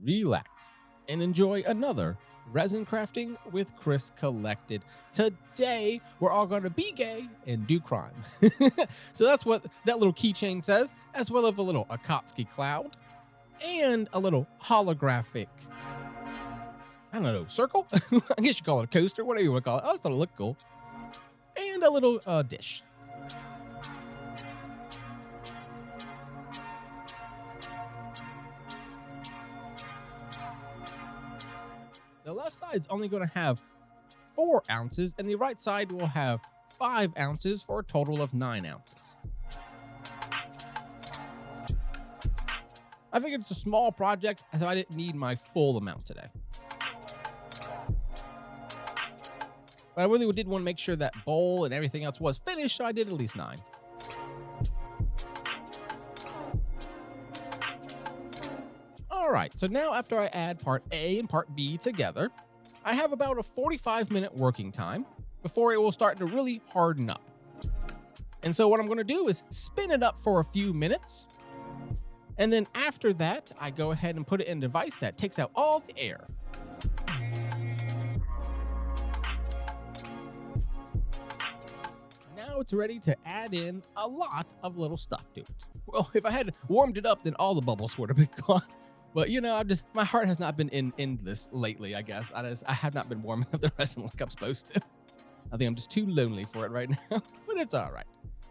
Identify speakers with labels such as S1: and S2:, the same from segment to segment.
S1: relax, and enjoy another resin crafting with Chris Collected. Today, we're all going to be gay and do crime. So that's what that little keychain says, as well as a little Akatsuki cloud and a little holographic, I don't know, circle? I guess you call it a coaster, whatever you want to call it. I just thought it looked cool. And a little dish. The left side's only going to have 4 ounces, and the right side will have 5 ounces for a total of 9 ounces. I figured it's a small project, so I didn't need my full amount today. But I really did want to make sure that bowl and everything else was finished, so I did at least 9. All right, so now after I add part A and part B together, I have about a 45-minute working time before it will start to really harden up. And so what I'm going to do is spin it up for a few minutes. And then after that, I go ahead and put it in a device that takes out all the air. Now it's ready to add in a lot of little stuff to it. Well, if I had warmed it up, then all the bubbles would have been gone. But you know, my heart has not been in this lately, I guess. I have not been warming up the resin like I'm supposed to. I think I'm just too lonely for it right now, but it's all right.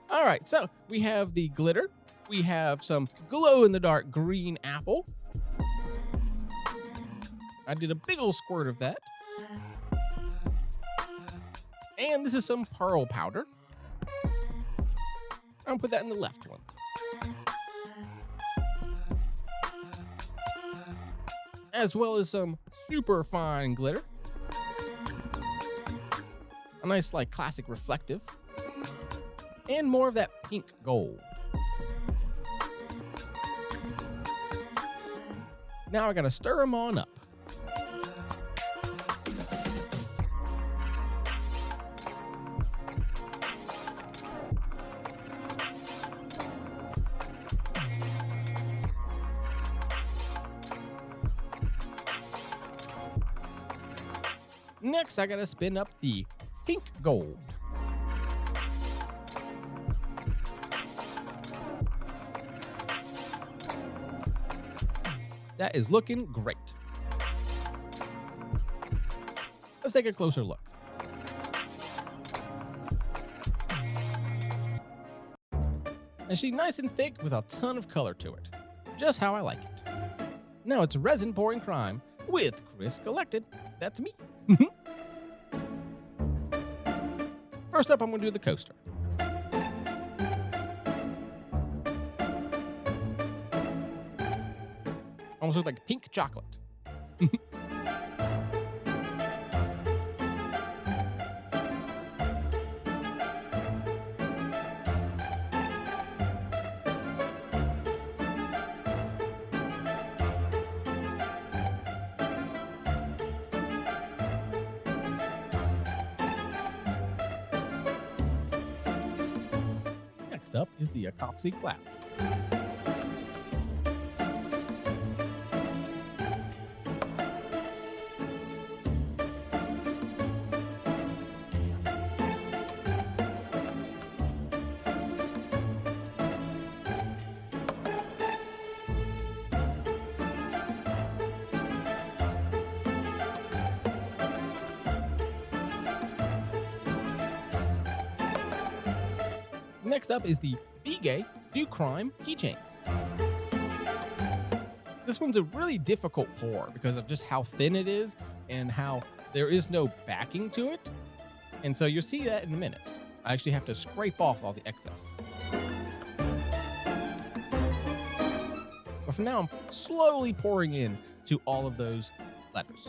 S1: All right, so we have the glitter. We have some glow-in-the-dark green apple. I did a big old squirt of that. And this is some pearl powder. I'll put that in the left one. As well as some super fine glitter. A nice, like, classic reflective. And more of that pink gold. Now I gotta stir them on up. Next, I gotta spin up the pink gold. That is looking great. Let's take a closer look. And she's nice and thick with a ton of color to it. Just how I like it. Now it's resin pouring crime with Chris Collected. That's me. First up, I'm going to do the coaster. Almost look like pink chocolate. Next up is the Akatsuki cloud. Next up is the Be Gay, Do Crime keychains. This one's a really difficult pour because of just how thin it is and how there is no backing to it. And so you'll see that in a minute. I actually have to scrape off all the excess. But for now, I'm slowly pouring in to all of those letters.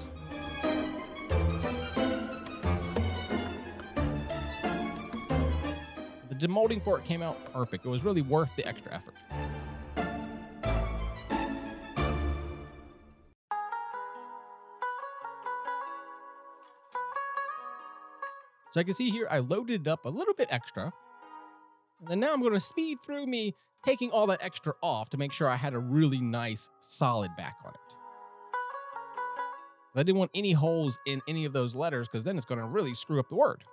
S1: The demolding for it came out perfect. It was really worth the extra effort. So I can see here I loaded it up a little bit extra. And then now I'm going to speed through me taking all that extra off to make sure I had a really nice solid back on it. I didn't want any holes in any of those letters because then it's going to really screw up the word.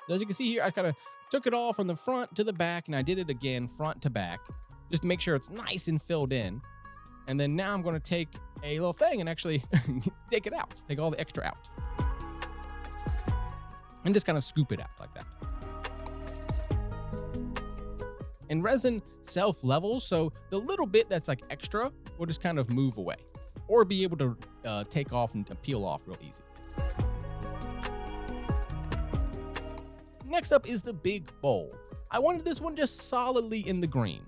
S1: So as you can see here, I kind of took it all from the front to the back, and I did it again front to back just to make sure it's nice and filled in. And then now I'm going to take a little thing and actually take it out, take all the extra out, and just kind of scoop it out like that. And resin self-levels, so the little bit that's like extra will just kind of move away or be able to take off and peel off real easy. Next up is the big bowl. I wanted this one just solidly in the green.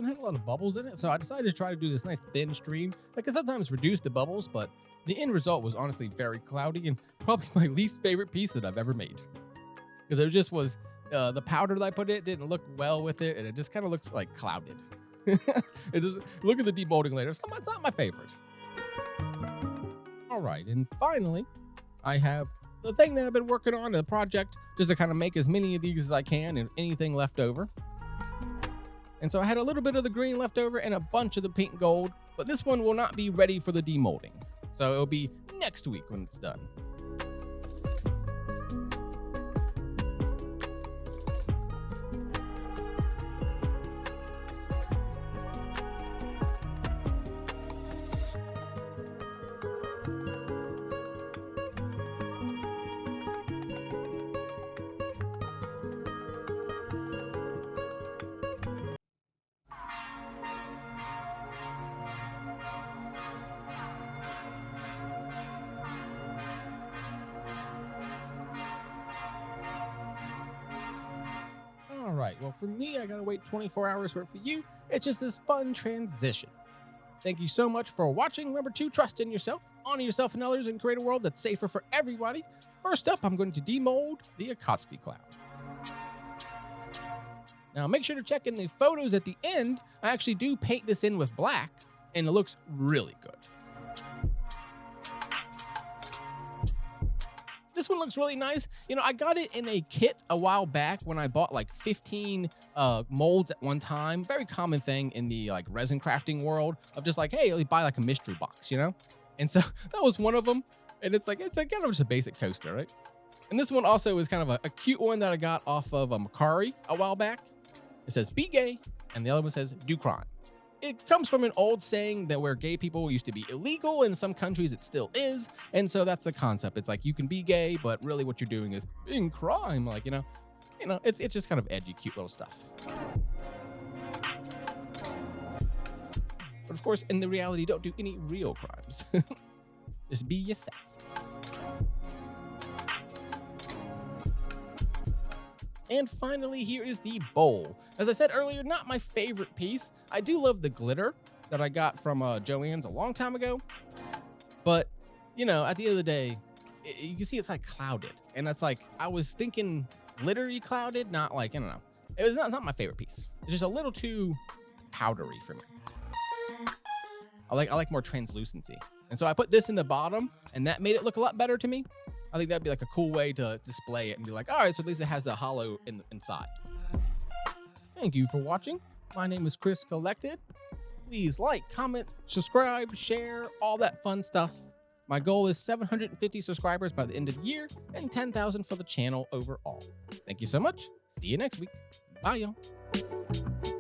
S1: Had a lot of bubbles in it, so I decided to try to do this nice thin stream. I can sometimes reduce the bubbles, but the end result was honestly very cloudy and probably my least favorite piece that I've ever made, because it just was the powder that I put in it didn't look well with it, and it just kind of looks like clouded. It doesn't look at the demolding later. It's not my favorite. All right, and finally, I have the thing that I've been working on, the project, just to kind of make as many of these as I can and anything left over. And so I had a little bit of the green left over and a bunch of the pink gold, but this one will not be ready for the demolding. So it'll be next week when it's done. All right, well, for me, I gotta wait 24 hours, but for you, it's just this fun transition. Thank you so much for watching. Remember to trust in yourself, honor yourself and others, and create a world that's safer for everybody. First up, I'm going to demold the Akatsuki cloud. Now, make sure to check in the photos at the end. I actually do paint this in with black, and it looks really good. This one looks really nice. You know, I got it in a kit a while back when I bought like 15 molds at one time. Very common thing in the like resin crafting world of just like, hey, let me buy like a mystery box, you know? And so that was one of them. And it's like kind of just a basic coaster, right? And this one also is kind of a cute one that I got off of Macari a while back. It says, be gay. And the other one says, do crime. It comes from an old saying that where gay people used to be illegal. In some countries, it still is. And so that's the concept. It's like you can be gay, but really what you're doing is being crime. Like, you know, it's just kind of edgy, cute little stuff. But of course, in the reality, don't do any real crimes. Just be yourself. And finally, here is the bowl. As I said earlier, not my favorite piece. I do love the glitter that I got from Joann's a long time ago. But, you know, at the end of the day, you can see it's like clouded. And it's like, I was thinking glittery clouded, not like, I don't know. It was not my favorite piece. It's just a little too powdery for me. I like more translucency. And so I put this in the bottom, and that made it look a lot better to me. I think that'd be like a cool way to display it and be like, all right, so at least it has the hollow inside. Thank you for watching. My name is Chris Collected. Please like, comment, subscribe, share, all that fun stuff. My goal is 750 subscribers by the end of the year and 10,000 for the channel overall. Thank you so much. See you next week. Bye, y'all.